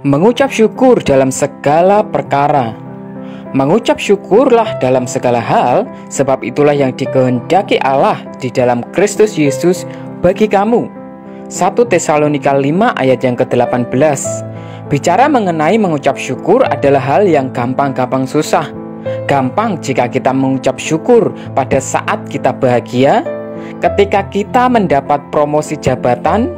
Mengucap syukur dalam segala perkara. Mengucap syukurlah dalam segala hal, sebab itulah yang dikehendaki Allah di dalam Kristus Yesus bagi kamu. 1 Tesalonika 5 ayat yang ke-18. Bicara mengenai mengucap syukur adalah hal yang gampang-gampang susah. Gampang jika kita mengucap syukur pada saat kita bahagia, ketika kita mendapat promosi jabatan,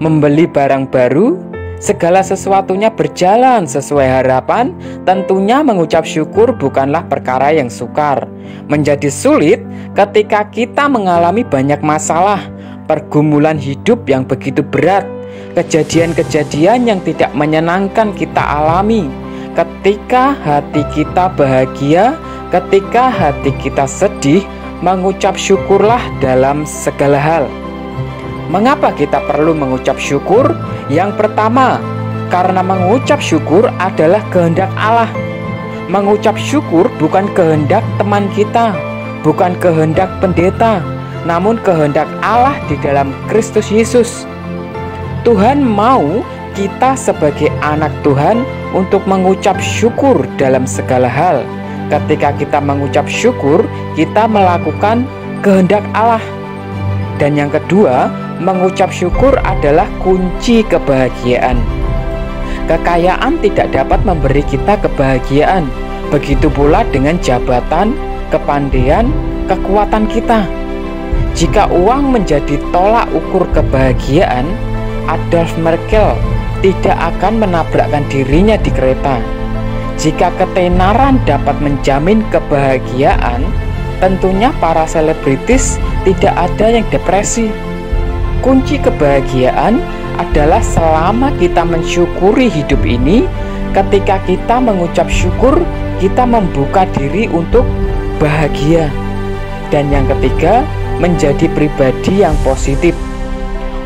membeli barang baru, segala sesuatunya berjalan sesuai harapan. Tentunya mengucap syukur bukanlah perkara yang sukar. Menjadi sulit ketika kita mengalami banyak masalah, pergumulan hidup yang begitu berat, kejadian-kejadian yang tidak menyenangkan kita alami. Ketika hati kita bahagia, ketika hati kita sedih, mengucap syukurlah dalam segala hal. Mengapa kita perlu mengucap syukur? Yang pertama, karena mengucap syukur adalah kehendak Allah. Mengucap syukur bukan kehendak teman kita, bukan kehendak pendeta, namun kehendak Allah di dalam Kristus Yesus. Tuhan mau kita sebagai anak Tuhan untuk mengucap syukur dalam segala hal. Ketika kita mengucap syukur, kita melakukan kehendak Allah. Dan yang kedua, mengucap syukur adalah kunci kebahagiaan. Kekayaan tidak dapat memberi kita kebahagiaan. Begitu pula dengan jabatan, kepandaian, kekuatan kita. Jika uang menjadi tolak ukur kebahagiaan, Adolf Merkel tidak akan menabrakkan dirinya di kereta. Jika ketenaran dapat menjamin kebahagiaan, tentunya para selebritis tidak ada yang depresi. Kunci kebahagiaan adalah selama kita mensyukuri hidup ini. Ketika kita mengucap syukur, kita membuka diri untuk bahagia. Dan yang ketiga, menjadi pribadi yang positif.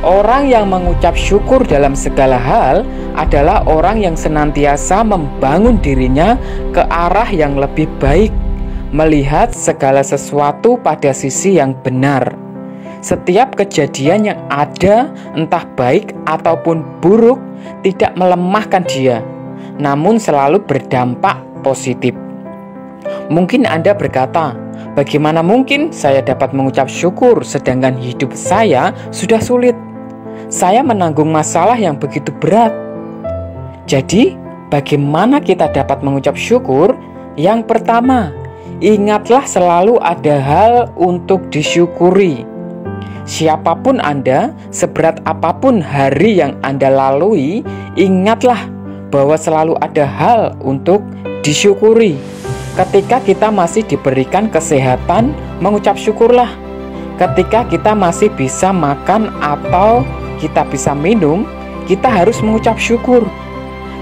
Orang yang mengucap syukur dalam segala hal adalah orang yang senantiasa membangun dirinya ke arah yang lebih baik, melihat segala sesuatu pada sisi yang benar. Setiap kejadian yang ada, entah baik ataupun buruk, tidak melemahkan dia, namun selalu berdampak positif. Mungkin Anda berkata, bagaimana mungkin saya dapat mengucap syukur sedangkan hidup saya sudah sulit? Saya menanggung masalah yang begitu berat. Jadi, bagaimana kita dapat mengucap syukur? Yang pertama, ingatlah selalu ada hal untuk disyukuri. Siapapun Anda, seberat apapun hari yang Anda lalui, ingatlah bahwa selalu ada hal untuk disyukuri. Ketika kita masih diberikan kesehatan, mengucap syukurlah. Ketika kita masih bisa makan atau kita bisa minum, kita harus mengucap syukur.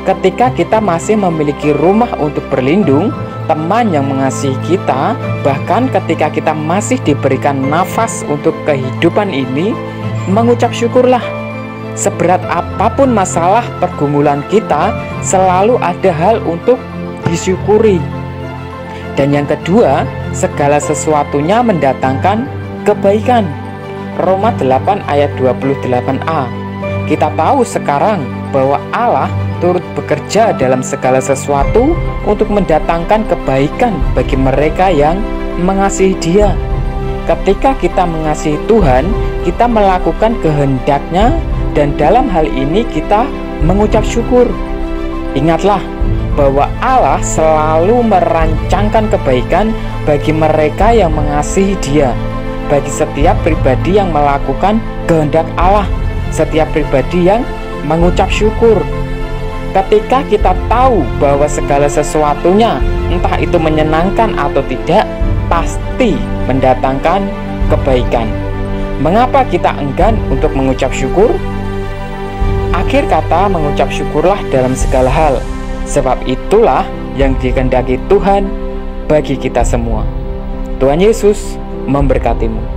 Ketika kita masih memiliki rumah untuk berlindung, teman yang mengasihi kita, bahkan ketika kita masih diberikan nafas untuk kehidupan ini, mengucap syukurlah. Seberat apapun masalah pergumulan kita, selalu ada hal untuk disyukuri. Dan yang kedua, segala sesuatunya mendatangkan kebaikan. Roma 8 ayat 28a. Kita tahu sekarang bahwa Allah turut bekerja dalam segala sesuatu untuk mendatangkan kebaikan bagi mereka yang mengasihi Dia. Ketika kita mengasihi Tuhan, kita melakukan kehendak-Nya, dan dalam hal ini kita mengucap syukur. Ingatlah bahwa Allah selalu merancangkan kebaikan bagi mereka yang mengasihi Dia, bagi setiap pribadi yang melakukan kehendak Allah, setiap pribadi yang mengucap syukur. Ketika kita tahu bahwa segala sesuatunya, entah itu menyenangkan atau tidak, pasti mendatangkan kebaikan. Mengapa kita enggan untuk mengucap syukur? Akhir kata, mengucap syukurlah dalam segala hal, sebab itulah yang dikehendaki Tuhan bagi kita semua. Tuhan Yesus memberkatimu.